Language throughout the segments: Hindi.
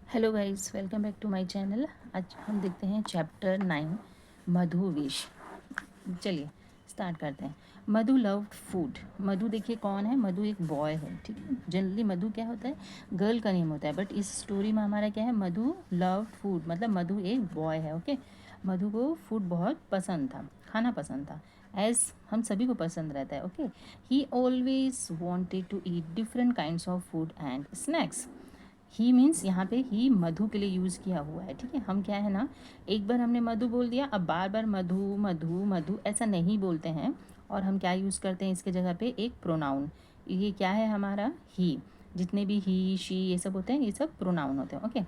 Hello guys, welcome back to my channel. आज हम देखते हैं चैप्टर 9 मधु विश। चलिए स्टार्ट करते हैं। मधु लव्ड फूड। मधु देखिए कौन है, मधु एक बॉय है, ठीक है। जनरली मधु क्या होता है, गर्ल का नेम होता है, बट इस स्टोरी में हमारा क्या है, मधु लव्ड फूड, मतलब मधु एक बॉय है। ओके, मधु को फूड बहुत पसंद था, खाना पसंद था, एज हम सभी को पसंद रहता है। Okay, he always wanted to eat different kinds of food and snacks. He means यहाँ पे ही मधु के लिए यूज़ किया हुआ है, ठीक है। हम क्या है ना, एक बार हमने मधु बोल दिया, अब बार बार मधु मधु मधु ऐसा नहीं बोलते हैं। और हम क्या यूज़ करते हैं इसके जगह पे, एक प्रोनाउन। ये क्या है हमारा, ही। जितने भी ही शी ये सब होते हैं, ये सब प्रोनाउन होते हैं। ओके,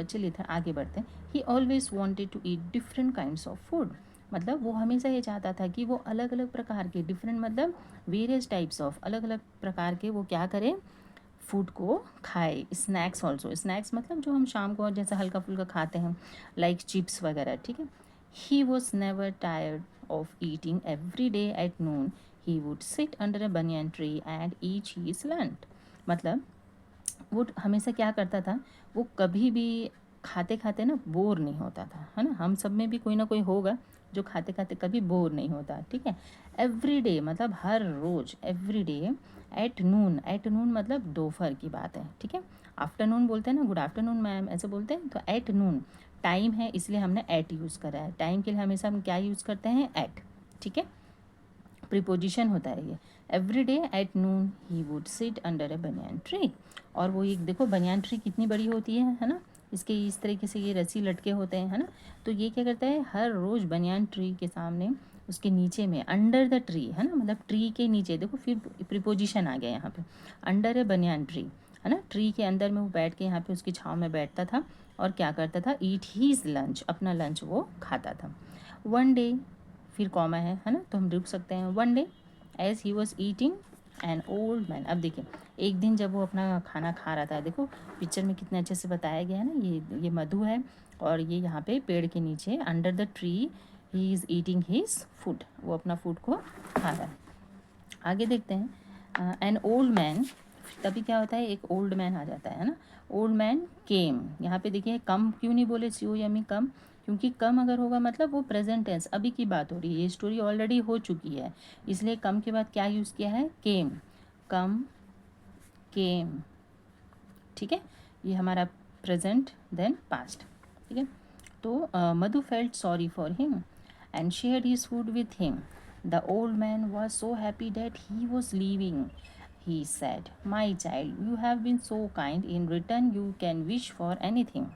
चलिए था आगे बढ़ते हैं। He always wanted to eat different kinds of food. मतलब वो हमेशा ये चाहता था कि वो अलग अलग प्रकार के, डिफरेंट मतलब वेरियस टाइप्स ऑफ, अलग अलग प्रकार के वो क्या करें, फूड को खाए। स्नैक्स ऑल्सो, स्नैक्स मतलब जो हम शाम को जैसे हल्का फुल्का खाते हैं, लाइक चिप्स वगैरह, ठीक है। He was never tired of eating every day at noon. He would sit under a banyan tree and eat his lunch. मतलब वो हमेशा क्या करता था, वो कभी भी खाते खाते ना बोर नहीं होता था, है ना। हम सब में भी कोई ना कोई होगा जो खाते खाते कभी बोर नहीं होता, ठीक है। एवरी डे मतलब हर रोज़, every day at noon. At noon मतलब दोपहर की बात है, ठीक है। आफ्टरनून बोलते हैं ना, गुड आफ्टरनून मैम ऐसे बोलते हैं, तो एट नून टाइम है इसलिए हमने एट यूज़ करा है। टाइम के लिए हमेशा हम क्या यूज़ करते हैं, एट, ठीक है। प्रीपोजिशन होता है ये। Every day at noon he would sit under A banyan tree. और वो एक देखो बनियान ट्री कितनी बड़ी होती है ना। इसके इस तरीके से ये रस्सी लटके होते हैं, है ना। तो ये क्या करता है, हर रोज़ बनियान ट्री के सामने, उसके नीचे में, अंडर द ट्री, है ना, मतलब ट्री के नीचे, देखो फिर प्रीपोजिशन आ गया यहाँ पे, अंडर ए बनियान ट्री, है ना। ट्री के अंदर में वो बैठ के यहाँ पे उसकी छाँव में बैठता था और क्या करता था, ईट हीज लंच, अपना लंच वो खाता था। वन डे, फिर कॉमा है ना, तो हम रुक सकते हैं। One day as he was eating an old man. अब देखिए, एक दिन जब वो अपना खाना खा रहा था, देखो पिक्चर में कितने अच्छे से बताया गया है ना, ये मधु है और ये यहाँ पे पेड़ के नीचे under the tree he is eating his food, वो अपना फूड को खा रहा है। आगे देखते हैं, एन ओल्ड मैन। तभी क्या होता है, एक ओल्ड मैन आ जाता है ना। ओल्ड मैन केम, यहाँ पे देखिए कम क्यों नहीं बोले, सी ओ यमी कम, क्योंकि कम अगर होगा मतलब वो प्रेजेंट टेंस, अभी की बात हो रही है, ये स्टोरी ऑलरेडी हो चुकी है, इसलिए कम के बाद क्या यूज़ किया है, केम। कम, केम, ठीक है। ये हमारा प्रेजेंट देन पास्ट, ठीक है। तो Madhu felt sorry for him and shared his food with him. The old man was so happy that he was leaving. He said, my child, you have been so kind. In return, you can wish for anything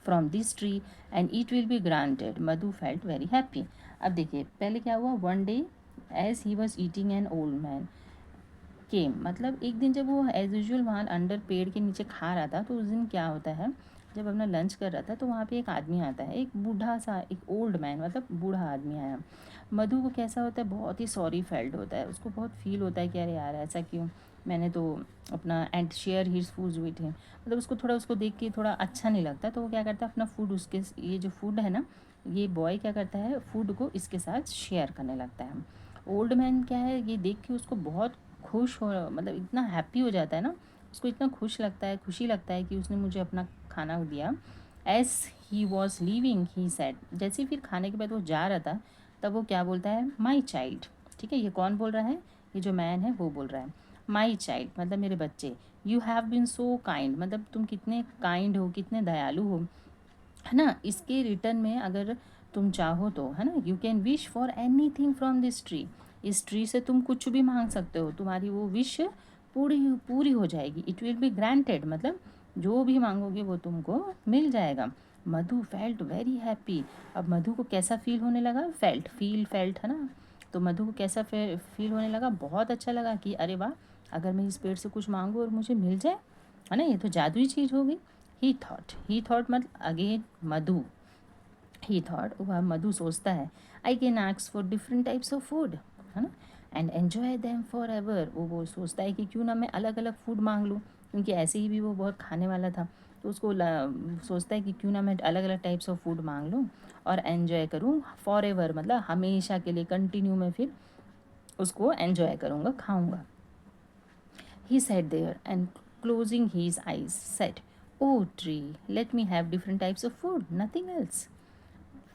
from this tree and it will be granted. Madhu felt very happy. अब देखिए पहले क्या हुआ, one day as he was eating an old man came, मतलब एक दिन जब वो एज यूजल वहाँ अंडर पेड़ के नीचे खा रहा था, तो उस दिन क्या होता है, जब अपना लंच कर रहा था तो वहाँ पे एक आदमी आता है, एक बूढ़ा सा, एक ओल्ड मैन मतलब बूढ़ा आदमी आया। मधु को कैसा होता है, बहुत ही सॉरी फेल्ट होता है, उसको बहुत फील होता है कि अरे यार ऐसा क्यों, मैंने तो अपना and share his food with him, मतलब उसको थोड़ा, उसको देख के थोड़ा अच्छा नहीं लगता, तो वो क्या करता है, अपना फूड उसके, ये जो फूड है ना, ये बॉय क्या करता है, फूड को इसके साथ शेयर करने लगता है। ओल्ड मैन क्या है, ये देख के उसको बहुत खुश हो, मतलब इतना हैप्पी हो जाता है ना, उसको इतना खुश लगता है, खुशी लगता है कि उसने मुझे अपना खाना दिया। As he was leaving he said, जैसे ही फिर खाने के बाद वो जा रहा था, तब वो क्या बोलता है, माई चाइल्ड, ठीक है। ये कौन बोल रहा है, ये जो मैन है वो बोल रहा है, माई चाइल्ड मतलब मेरे बच्चे, you have been so kind, मतलब तुम कितने काइंड हो, कितने दयालु हो, है ना। इसके रिटर्न में अगर तुम चाहो तो, है ना, you can wish for any thing from this tree, इस ट्री से तुम कुछ भी मांग सकते हो, तुम्हारी वो विश पूरी पूरी हो जाएगी। इट विल बी ग्रांटेड, मतलब जो भी मांगोगे वो तुमको मिल जाएगा। मधु फेल्ट वेरी हैप्पी। अब मधु को कैसा फील होने लगा, फेल्ट, फील फेल्ट, है ना। तो मधु को कैसा फील होने लगा, बहुत अच्छा लगा कि अरे वाह, अगर मैं इस पेड़ से कुछ मांगूँ और मुझे मिल जाए, है ना, ये तो जादुई चीज़ होगी। ही थॉट मतलब अगेन मधु, ही थॉट, वह मधु सोचता है, I can ask for different types of food, है ना, and enjoy them for ever. वो सोचता है कि क्यों ना मैं अलग अलग फूड मांग लूँ, क्योंकि ऐसे ही भी वो बहुत खाने वाला था, तो उसको सोचता है कि क्यों ना मैं अलग अलग टाइप्स ऑफ फूड मांग लूँ और एन्जॉय करूँ फॉर एवर, मतलब हमेशा के लिए, कंटिन्यू में फिर उसको एन्जॉय करूँगा, खाऊँगा। He sat there and closing his eyes said, oh tree, let me have different types of food, nothing else.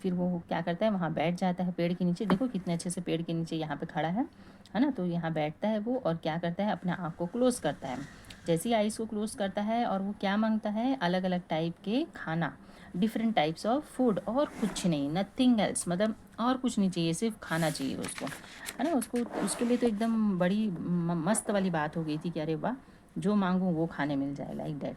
फिर वो क्या करता है, वहाँ बैठ जाता है पेड़ के नीचे। देखो कितने अच्छे से पेड़ के नीचे यहाँ पे खड़ा है ना। तो यहाँ बैठता है वो, और क्या करता है, अपने आँख को क्लोज करता है। जैसे ही आइज़ को क्लोज करता है, और वो क्या मांगता है, अलग अलग टाइप के खाना, डिफरेंट टाइप्स ऑफ फूड, और कुछ नहीं, नथिंग एल्स, मतलब और कुछ नहीं चाहिए, सिर्फ खाना चाहिए उसको, है ना। उसको उसके लिए तो एकदम बड़ी मस्त वाली बात हो गई थी कि अरे वाह, जो मांगूँ वो खाने मिल जाए, like that.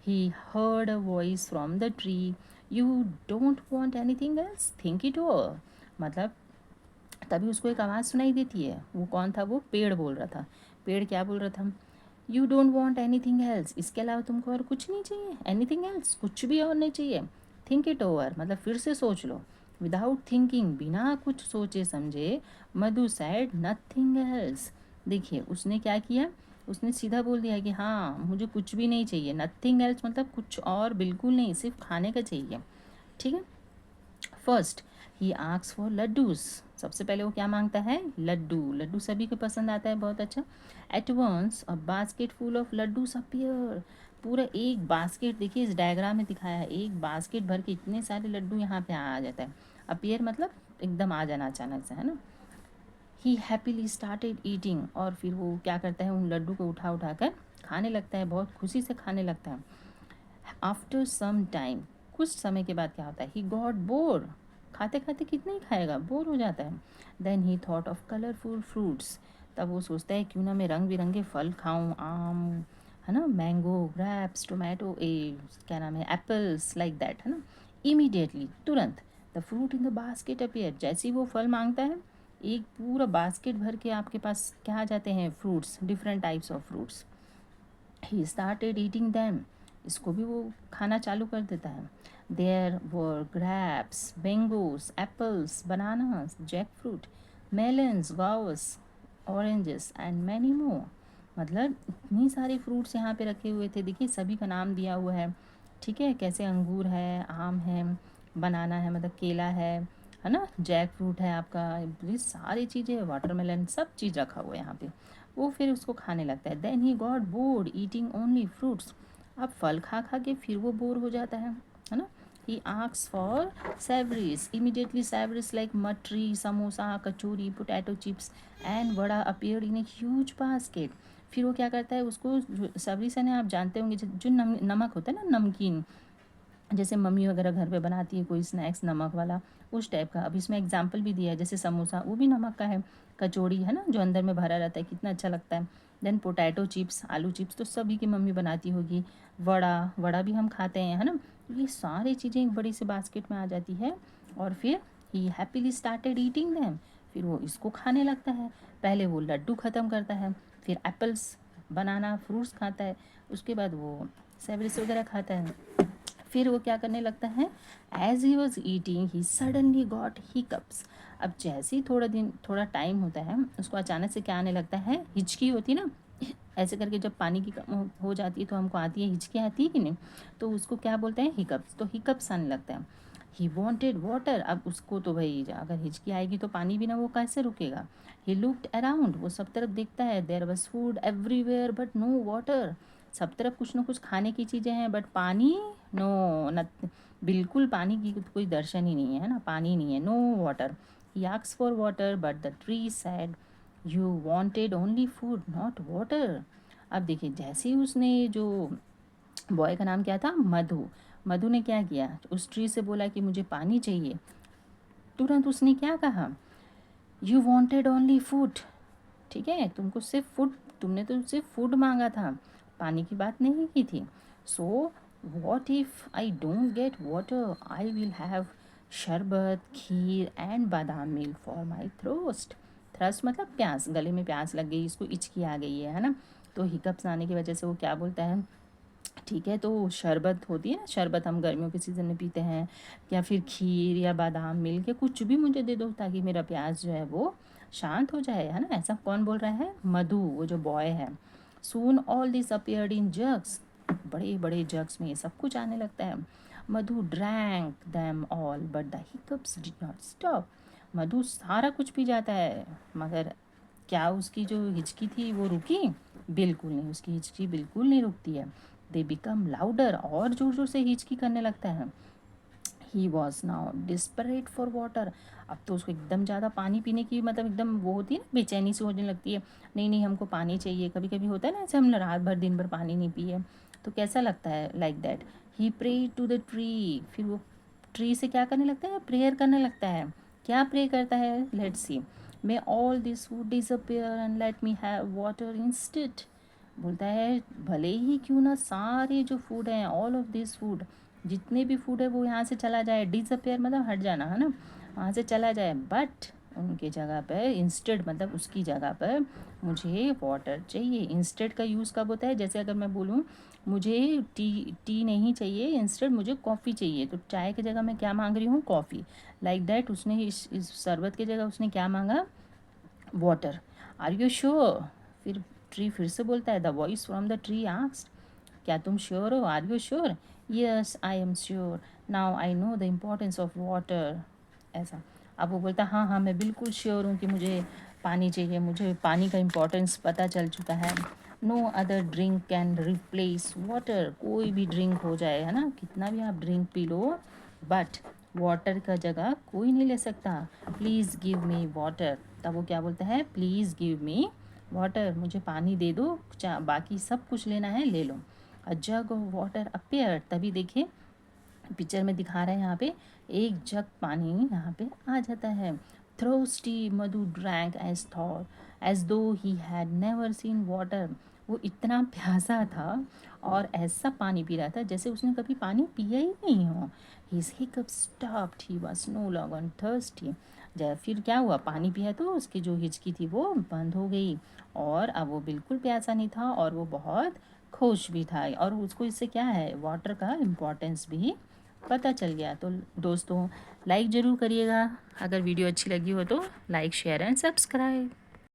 He heard a voice from the tree, you don't want any thing else, think it over. मतलब तभी उसको एक आवाज़ सुनाई देती है। वो कौन था, वो पेड़ बोल रहा था। पेड़ क्या बोल रहा था, you don't want any thing else, इसके अलावा तुमको और कुछ नहीं चाहिए, एनी थिंग एल्स, कुछ भी और नहीं चाहिए, थिंक इट ओवर, मतलब फिर से सोच लो। विदाउट थिंकिंग, बिना कुछ सोचे समझे, मधु सैड नथिंग एल्स। देखिए उसने क्या किया, उसने सीधा बोल दिया कि हाँ मुझे कुछ भी नहीं चाहिए, नथिंग एल्स मतलब कुछ और बिल्कुल नहीं, सिर्फ खाने का चाहिए। ठीक है। First he asks for laddus, सबसे पहले वो क्या मांगता है, लड्डू। लड्डू सभी को पसंद आता है, बहुत अच्छा। At once a basket full of laddoos appear, पूरा एक बास्केट, देखिए इस डायग्राम में दिखाया है, एक बास्केट भर के इतने सारे लड्डू यहाँ पे आ जाता है। अपीयर मतलब एकदम आ जाना अचानक से, है ना। ही हैप्पीली स्टार्टेड ईटिंग, और फिर वो क्या करता है, उन लड्डू को उठा उठा कर खाने लगता है, बहुत खुशी से खाने लगता है। आफ्टर सम टाइम, कुछ समय के बाद क्या होता है, ही गॉट बोर, खाते खाते कितना ही खाएगा, बोर हो जाता है। Then he thought of colourful fruits, तब वो सोचता है क्यों ना मैं रंग बिरंगे फल खाऊं, आम, है ना, मैंगो, ग्रेप्स, टोमेटो, क्या नाम है, एप्पल्स, लाइक दैट, है ना। इमीडिएटली, तुरंत, the fruit in the basket appear, जैसे ही वो फल मांगता है, एक पूरा बास्केट भर के आपके पास क्या आ जाते हैं, fruits, different types of fruits. He started eating them, इसको भी वो खाना चालू कर देता है। There were grapes, mangoes, apples, bananas, jackfruit, melons, guavas, oranges and many more, मतलब इतनी सारे फ्रूट्स यहाँ पे रखे हुए थे। देखिए सभी का नाम दिया हुआ है, ठीक है, कैसे अंगूर है, आम है, बनाना है मतलब केला है ना, जैक फ्रूट है आपका, ये सारी चीज़ें, वाटरमेलन, सब चीज़ रखा हुआ है यहाँ पे। वो फिर उसको खाने लगता है। Then he got bored eating only fruits, अब फल खा खा के फिर वो बोर हो जाता है ना। He asks for savouries, immediately savouries like mathri, samosa, kachori, potato chips and vada appeared in a huge basket. फिर वो क्या करता है, उसको सवरी से ना, आप जानते होंगे जो नमक होता है ना, नमकीन, जैसे मम्मी वगैरह घर पे बनाती है कोई स्नैक्स नमक वाला, उस टाइप का। अब इसमें एग्जांपल भी दिया है, जैसे समोसा वो भी नमक का है, कचौड़ी है ना जो अंदर में भरा रहता है, कितना अच्छा लगता है। देन पोटैटो चिप्स, आलू चिप्स तो सभी की मम्मी बनाती होगी, वड़ा, वड़ा भी हम खाते हैं, है ना। ये सारी चीज़ें एक बड़ी सी बास्केट में आ जाती है, और फिर ही हैप्पीली स्टार्टेड ईटिंग दैम, फिर वो इसको खाने लगता है। पहले वो लड्डू ख़त्म करता है, फिर एप्पल्स, बनाना, फ्रूट्स खाता है, उसके बाद वो सेवरीज वगैरह खाता है। फिर वो क्या करने लगता है, as he was eating he suddenly got hiccups. अब जैसे ही थोड़ा टाइम होता है, उसको अचानक से क्या आने लगता है, हिचकी होती है ना, ऐसे करके जब पानी की कम हो जाती है तो हमको आती है, हिचकी आती है कि नहीं, तो उसको क्या बोलते हैं, हिकअप्स, तो हिकअप्स आने लगता है। ही वॉन्टेड वाटर, अब उसको तो भाई अगर हिचकी आएगी तो पानी बिना वो कैसे रुकेगा। ही लुक्ड अराउंड, वो सब तरफ देखता है, there was food everywhere but no water, सब तरफ कुछ ना कुछ खाने की चीज़ें हैं, बट पानी नो, नथ, बिल्कुल पानी की कोई दर्शन ही नहीं है ना, पानी नहीं है, no water. He asks for water but the tree said, you wanted only food not water. अब देखिए जैसे ही उसने, जो बॉय का नाम क्या था, मधु, मधु ने क्या किया, उस ट्री से बोला कि मुझे पानी चाहिए, तुरंत उसने क्या कहा, यू वांटेड ओनली फूड, ठीक है, तुमको सिर्फ फूड, तुमने तो सिर्फ फूड मांगा था, पानी की बात नहीं की थी। So what if I don't get water, I will have शरबत, खीर एंड बादाम मिल्क फॉर माई थ्रोस्ट। थ्रस्ट मतलब प्यास, गले में प्यास लग गई, इसको इचकी आ गई है ना। तो हिकअप्स आने की वजह से वो क्या बोलता है, ठीक है, तो शरबत होती है ना, शरबत हम गर्मियों के सीज़न में पीते हैं, या फिर खीर या बादाम मिल्क या कुछ भी मुझे दे दो ताकि मेरा प्यास जो है वो शांत हो जाए, है ना। ऐसा कौन बोल रहा है, मधु, वो जो बॉय है। सून all this appeared in jugs, बड़े बड़े जग्स में ये सब कुछ आने लगता है। Madhu drank them all but the hiccups did not stop, Madhu सारा कुछ पी जाता है, मगर क्या उसकी जो हिचकी थी वो रुकी, बिल्कुल नहीं, उसकी हिचकी बिल्कुल नहीं रुकती है। दे बिकम लाउडर, और ज़ोर ज़ोर से हिचकी करने लगता है। He was now desperate for water, अब तो उसको एकदम ज़्यादा पानी पीने की मतलब एकदम वो होती है ना, बेचैनी सी होने लगती है, नहीं नहीं हमको पानी चाहिए। कभी कभी होता है ना ऐसे, हम रात भर दिन भर पानी नहीं पिए तो कैसा लगता है, like that. He pray to the tree, फिर वो ट्री से क्या करने लगता है, प्रेयर करने लगता है। क्या प्रे करता है, let's see. May all this food disappear and let me have water instead, बोलता है भले ही क्यों ना सारे जो फूड हैं, ऑल ऑफ दिस फूड, जितने भी फूड है वो यहाँ से चला जाए, डिसअपेयर मतलब हट जाना है ना, वहाँ से चला जाए, बट उनके जगह पर इंस्टेड मतलब उसकी जगह पर मुझे वाटर चाहिए। इंस्टेड का यूज़ कब होता है, जैसे अगर मैं बोलूँ मुझे टी नहीं चाहिए, इंस्टेड मुझे कॉफ़ी चाहिए, तो चाय की जगह मैं क्या मांग रही हूँ, कॉफ़ी। लाइक दैट उसने इस शरबत की जगह उसने क्या मांगा, वाटर। आर यू श्योर, फिर ट्री फिर से बोलता है, the voice from the tree asked, क्या तुम श्योर हो, are you sure, yes I am sure, now I know the importance of water, ऐसा। अब वो बोलता है हाँ हाँ मैं बिल्कुल श्योर हूँ कि मुझे पानी चाहिए, मुझे पानी का इम्पोर्टेंस पता चल चुका है। No other drink can replace water, कोई भी ड्रिंक हो जाए है ना, कितना भी आप drink P low, but water का जगह कोई नहीं ले सकता। प्लीज़ गिव मी वाटर, तब वो क्या बोलता है, प्लीज़ गिव मी वाटर, मुझे पानी दे दो, बाकी सब कुछ लेना है ले लो। अ जग ऑफ वाटर अपेयर, तभी देखिए पिक्चर में दिखा रहे हैं यहाँ पे, एक जग पानी यहाँ पे आ जाता है। थ्रोस्टी मधु ड्रैंक एज थॉट एज दो he had never seen water, वो इतना प्यासा था और ऐसा पानी पी रहा था जैसे उसने कभी पानी पिया ही नहीं हो। His hiccup stopped, he was no longer thirsty, जब फिर क्या हुआ, पानी पिया तो उसकी जो हिचकी थी वो बंद हो गई और अब वो बिल्कुल प्यासा नहीं था और वो बहुत खुश भी था, और उसको इससे क्या है, वाटर का इम्पोर्टेंस भी पता चल गया। तो दोस्तों लाइक ज़रूर करिएगा, अगर वीडियो अच्छी लगी हो तो लाइक शेयर एंड सब्सक्राइब।